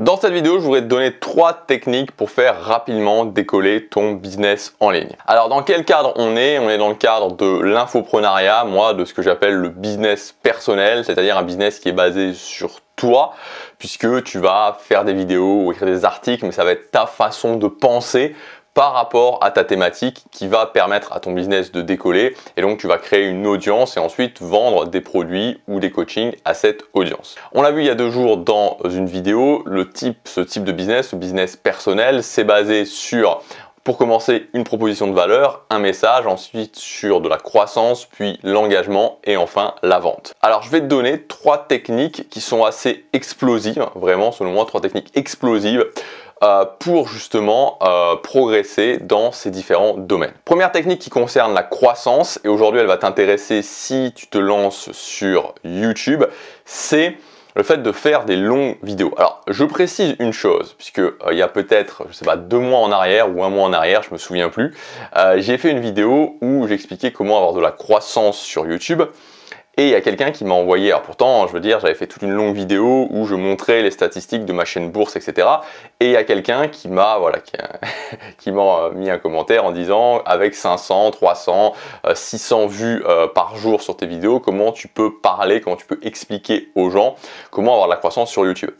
Dans cette vidéo, je voudrais te donner 3 techniques pour faire rapidement décoller ton business en ligne. Alors dans quel cadre on est? On est dans le cadre de l'infoprenariat, moi de ce que j'appelle le business personnel, c'est-à-dire un business qui est basé sur toi, puisque tu vas faire des vidéos ou écrire des articles, mais ça va être ta façon de penser par rapport à ta thématique qui va permettre à ton business de décoller, et donc tu vas créer une audience et ensuite vendre des produits ou des coachings à cette audience. On l'a vu il y a 2 jours dans une vidéo, ce type de business, le business personnel, c'est basé sur, pour commencer, une proposition de valeur, un message, ensuite sur de la croissance, puis l'engagement et enfin la vente. Alors je vais te donner 3 techniques qui sont assez explosives, vraiment selon moi 3 techniques explosives pour justement progresser dans ces différents domaines. Première technique qui concerne la croissance, et aujourd'hui elle va t'intéresser si tu te lances sur YouTube, c'est le fait de faire des longues vidéos. Alors je précise une chose, puisque il y a peut-être, je sais pas, 2 mois en arrière ou 1 mois en arrière, je me souviens plus, j'ai fait une vidéo où j'expliquais comment avoir de la croissance sur YouTube. Et il y a quelqu'un qui m'a envoyé, alors pourtant je veux dire j'avais fait toute une longue vidéo où je montrais les statistiques de ma chaîne bourse, etc. Et il y a quelqu'un qui m'a qui m'a mis un commentaire en disant avec 500, 300, 600 vues par jour sur tes vidéos, comment tu peux parler, comment tu peux expliquer aux gens comment avoir de la croissance sur YouTube.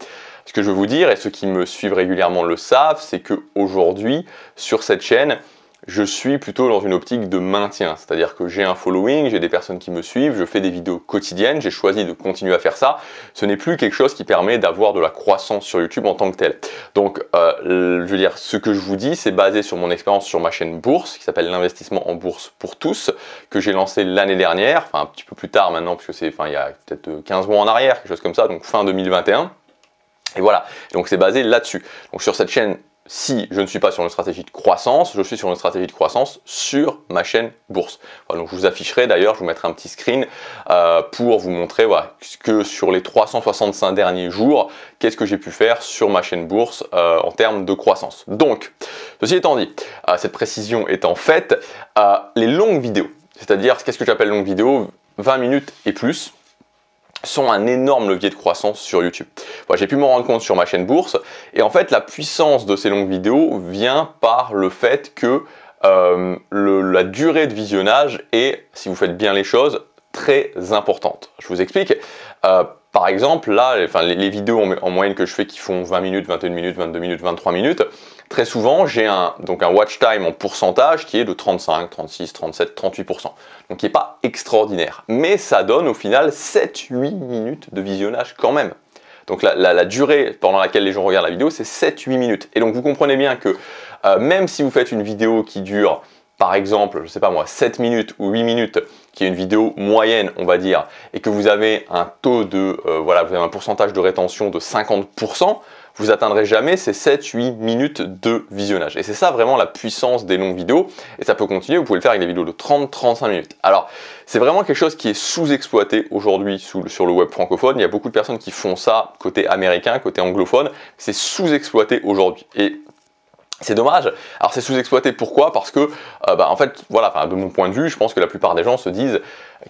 Ce que je veux vous dire, et ceux qui me suivent régulièrement le savent, c'est qu'aujourd'hui sur cette chaîne, je suis plutôt dans une optique de maintien, c'est-à-dire que j'ai un following, j'ai des personnes qui me suivent, je fais des vidéos quotidiennes, j'ai choisi de continuer à faire ça. Ce n'est plus quelque chose qui permet d'avoir de la croissance sur YouTube en tant que tel. Donc, je veux dire, ce que je vous dis, c'est basé sur mon expérience sur ma chaîne bourse, qui s'appelle l'investissement en bourse pour tous, que j'ai lancé l'année dernière, enfin un petit peu plus tard maintenant, puisque c'est, il y a peut-être 15 mois en arrière, quelque chose comme ça, donc fin 2021. Et voilà, donc c'est basé là-dessus. Donc sur cette chaîne, si je ne suis pas sur une stratégie de croissance, je suis sur une stratégie de croissance sur ma chaîne bourse. Voilà, donc je vous afficherai d'ailleurs, je vous mettrai un petit screen pour vous montrer voilà, que sur les 365 derniers jours, qu'est-ce que j'ai pu faire sur ma chaîne bourse en termes de croissance. Donc, ceci étant dit, cette précision étant faite, les longues vidéos, c'est-à-dire qu'est-ce que j'appelle longue vidéo, 20 minutes et plus, sont un énorme levier de croissance sur YouTube. Voilà, j'ai pu m'en rendre compte sur ma chaîne bourse, et en fait la puissance de ces longues vidéos vient par le fait que la durée de visionnage est, si vous faites bien les choses, très importante. Je vous explique. Par exemple, là, les vidéos en moyenne que je fais qui font 20 minutes, 21 minutes, 22 minutes, 23 minutes, très souvent, j'ai un watch time en pourcentage qui est de 35, 36, 37, 38%. Donc qui n'est pas extraordinaire. Mais ça donne au final 7-8 minutes de visionnage quand même. Donc la durée pendant laquelle les gens regardent la vidéo, c'est 7-8 minutes. Et donc vous comprenez bien que même si vous faites une vidéo qui dure, par exemple, je sais pas moi, 7 minutes ou 8 minutes, qui est une vidéo moyenne, on va dire, et que vous avez un taux de, vous avez un pourcentage de rétention de 50%, vous atteindrez jamais ces 7-8 minutes de visionnage. Et c'est ça vraiment la puissance des longues vidéos, et ça peut continuer, vous pouvez le faire avec des vidéos de 30-35 minutes. Alors, c'est vraiment quelque chose qui est sous-exploité aujourd'hui sur le web francophone. Il y a beaucoup de personnes qui font ça côté américain, côté anglophone, c'est sous-exploité aujourd'hui. Et c'est dommage. Alors c'est sous-exploité, pourquoi? Parce que, en fait, voilà, de mon point de vue, je pense que la plupart des gens se disent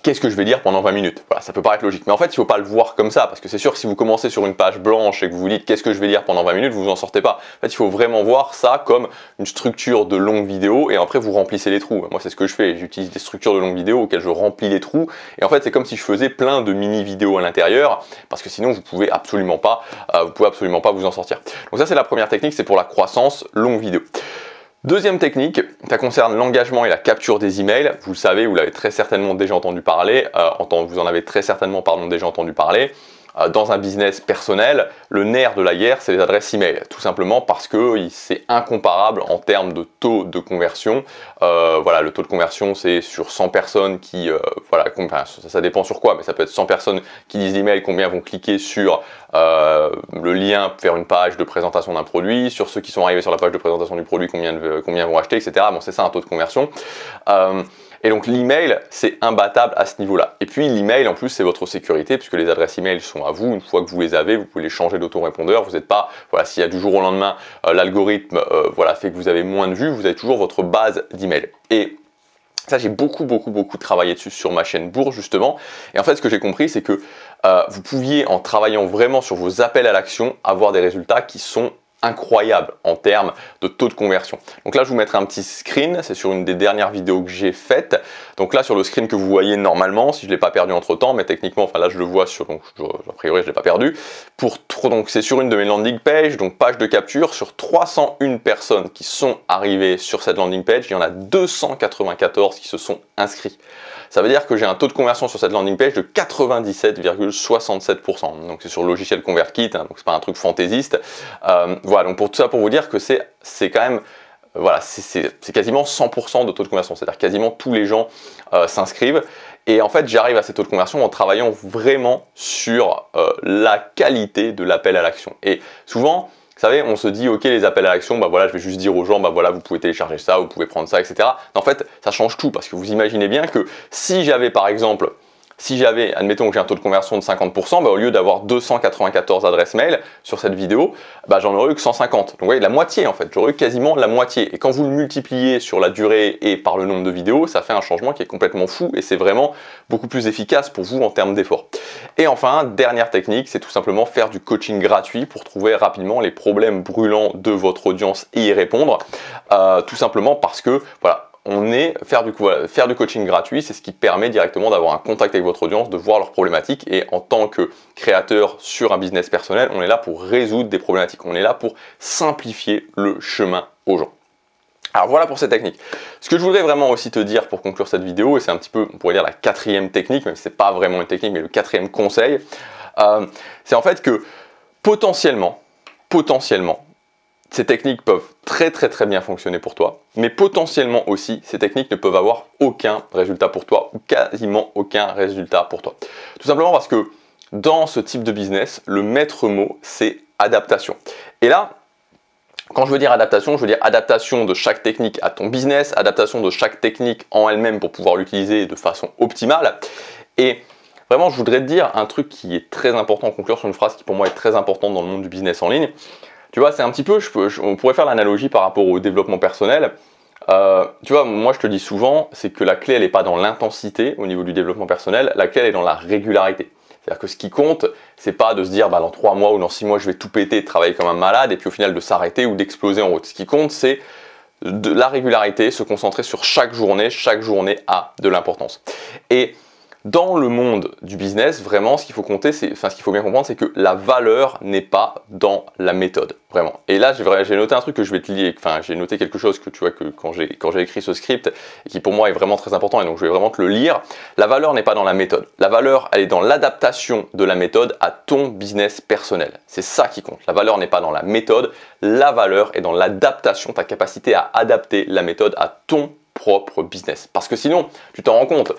qu'est-ce que je vais dire pendant 20 minutes? Voilà, ça peut paraître logique. Mais en fait, il ne faut pas le voir comme ça, parce que c'est sûr que si vous commencez sur une page blanche et que vous vous dites qu'est-ce que je vais dire pendant 20 minutes, vous en sortez pas. En fait, il faut vraiment voir ça comme une structure de longue vidéo, et après vous remplissez les trous. Moi, c'est ce que je fais. J'utilise des structures de longue vidéo auxquelles je remplis les trous. Et en fait, c'est comme si je faisais plein de mini-vidéos à l'intérieur, parce que sinon, vous pouvez absolument pas vous en sortir. Donc ça, c'est la première technique, c'est pour la croissance longue vidéo. Deuxième technique, ça concerne l'engagement et la capture des emails. Vous le savez, vous l'avez très certainement déjà entendu parler, vous en avez très certainement déjà entendu parler. Dans un business personnel, le nerf de la guerre, c'est les adresses email. Tout simplement parce que c'est incomparable en termes de taux de conversion. Voilà, le taux de conversion, c'est sur 100 personnes qui, ça dépend sur quoi, mais ça peut être 100 personnes qui lisent l'email, combien vont cliquer sur le lien vers une page de présentation d'un produit, sur ceux qui sont arrivés sur la page de présentation du produit, combien vont acheter, etc. Bon, c'est ça un taux de conversion. Et donc l'email, c'est imbattable à ce niveau-là. Et puis l'email, en plus, c'est votre sécurité, puisque les adresses email sont à vous. Une fois que vous les avez, vous pouvez les changer d'autorépondeur. Vous n'êtes pas, voilà, s'il y a du jour au lendemain, l'algorithme fait que vous avez moins de vues, vous avez toujours votre base d'email. Et ça, j'ai beaucoup travaillé dessus sur ma chaîne bourse, justement. Et en fait, ce que j'ai compris, c'est que vous pouviez, en travaillant vraiment sur vos appels à l'action, avoir des résultats qui sont incroyable en termes de taux de conversion. Donc là, je vous mettrai un petit screen, c'est sur une des dernières vidéos que j'ai faites. Donc là, sur le screen que vous voyez normalement, si je ne l'ai pas perdu entre temps, mais techniquement, enfin là, je le vois sur, donc a priori, je ne l'ai pas perdu. Donc c'est sur une de mes landing pages, donc page de capture, sur 301 personnes qui sont arrivées sur cette landing page, il y en a 294 qui se sont inscrits. Ça veut dire que j'ai un taux de conversion sur cette landing page de 97,67%. Donc c'est sur le logiciel ConvertKit, hein, donc c'est pas un truc fantaisiste. Voilà, donc pour tout ça, pour vous dire que c'est quand même, voilà, c'est quasiment 100% de taux de conversion. C'est-à-dire quasiment tous les gens s'inscrivent. Et en fait, j'arrive à ces taux de conversion en travaillant vraiment sur la qualité de l'appel à l'action. Et souvent, vous savez, on se dit, ok, les appels à l'action, bah voilà, je vais juste dire aux gens, bah voilà, vous pouvez télécharger ça, vous pouvez prendre ça, etc. En fait, ça change tout parce que vous imaginez bien que si j'avais, par exemple, admettons que j'ai un taux de conversion de 50%, bah au lieu d'avoir 294 adresses mail sur cette vidéo, bah j'en aurais eu que 150. Donc vous voyez, la moitié en fait, j'aurais eu quasiment la moitié. Et quand vous le multipliez sur la durée et par le nombre de vidéos, ça fait un changement qui est complètement fou et c'est vraiment beaucoup plus efficace pour vous en termes d'effort. Et enfin, dernière technique, c'est tout simplement faire du coaching gratuit pour trouver rapidement les problèmes brûlants de votre audience et y répondre. Tout simplement parce que, voilà, faire du coaching gratuit, c'est ce qui permet directement d'avoir un contact avec votre audience, de voir leurs problématiques. Et en tant que créateur sur un business personnel, on est là pour résoudre des problématiques. On est là pour simplifier le chemin aux gens. Alors voilà pour cette technique. Ce que je voudrais vraiment aussi te dire pour conclure cette vidéo, et c'est un petit peu, on pourrait dire la quatrième technique, même si c'est pas vraiment une technique, mais le quatrième conseil, c'est en fait que potentiellement, ces techniques peuvent très bien fonctionner pour toi, mais potentiellement aussi, ces techniques ne peuvent avoir aucun résultat pour toi ou quasiment aucun résultat pour toi. Tout simplement parce que dans ce type de business, le maître mot, c'est adaptation. Et là, quand je veux dire adaptation de chaque technique à ton business, adaptation de chaque technique en elle-même pour pouvoir l'utiliser de façon optimale. Et vraiment, je voudrais te dire un truc qui est très important, en conclure sur une phrase qui pour moi est très importante dans le monde du business en ligne. Tu vois, c'est un petit peu, on pourrait faire l'analogie par rapport au développement personnel. Tu vois, moi je te dis souvent, c'est que la clé, elle n'est pas dans l'intensité au niveau du développement personnel, la clé, elle est dans la régularité. C'est-à-dire que ce qui compte, c'est pas de se dire, bah, dans 3 mois ou dans 6 mois, je vais tout péter, de travailler comme un malade, et puis au final de s'arrêter ou d'exploser en route. Ce qui compte, c'est de la régularité, se concentrer sur chaque journée a de l'importance. Et dans le monde du business, vraiment, ce qu'il faut compter, ce qu'il faut bien comprendre, c'est que la valeur n'est pas dans la méthode, vraiment. Et là, j'ai noté un truc que je vais te lire, j'ai noté quelque chose que tu vois que quand j'ai écrit ce script, et qui pour moi est vraiment très important, et donc je vais vraiment te le lire. La valeur n'est pas dans la méthode. La valeur, elle est dans l'adaptation de la méthode à ton business personnel. C'est ça qui compte. La valeur n'est pas dans la méthode, la valeur est dans l'adaptation, ta capacité à adapter la méthode à ton propre business. Parce que sinon, tu t'en rends compte,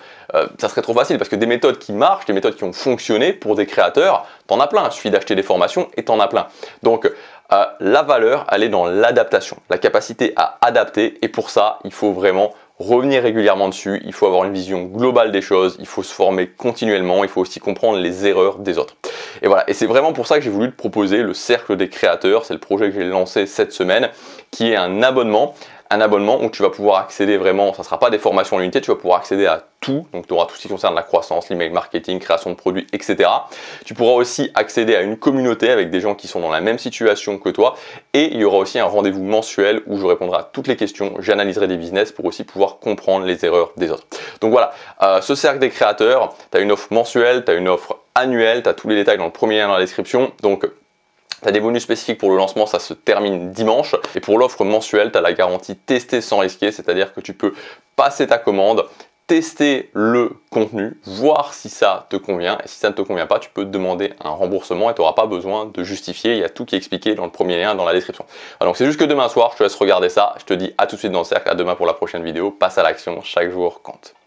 ça serait trop facile parce que des méthodes qui marchent, des méthodes qui ont fonctionné pour des créateurs, t'en as plein. Il suffit d'acheter des formations et t'en as plein. Donc, la valeur, elle est dans l'adaptation, la capacité à adapter. Et pour ça, il faut vraiment revenir régulièrement dessus. Il faut avoir une vision globale des choses. Il faut se former continuellement. Il faut aussi comprendre les erreurs des autres. Et voilà. Et c'est vraiment pour ça que j'ai voulu te proposer le Cercle des créateurs. C'est le projet que j'ai lancé cette semaine, qui est un abonnement où tu vas pouvoir accéder vraiment, ça ne sera pas des formations en unité, tu vas pouvoir accéder à tout, donc tu auras tout ce qui concerne la croissance, l'email marketing, création de produits, etc. Tu pourras aussi accéder à une communauté avec des gens qui sont dans la même situation que toi, et il y aura aussi un rendez-vous mensuel où je répondrai à toutes les questions, j'analyserai des business pour aussi pouvoir comprendre les erreurs des autres. Donc voilà, ce cercle des créateurs, tu as une offre mensuelle, tu as une offre annuelle, tu as tous les détails dans le premier lien dans la description, donc tu as des bonus spécifiques pour le lancement, ça se termine dimanche. Et pour l'offre mensuelle, tu as la garantie tester sans risquer, c'est-à-dire que tu peux passer ta commande, tester le contenu, voir si ça te convient. Et si ça ne te convient pas, tu peux demander un remboursement et tu n'auras pas besoin de justifier. Il y a tout qui est expliqué dans le premier lien dans la description. Alors, donc c'est juste que demain soir, je te laisse regarder ça. Je te dis à tout de suite dans le cercle, à demain pour la prochaine vidéo. Passe à l'action, chaque jour compte.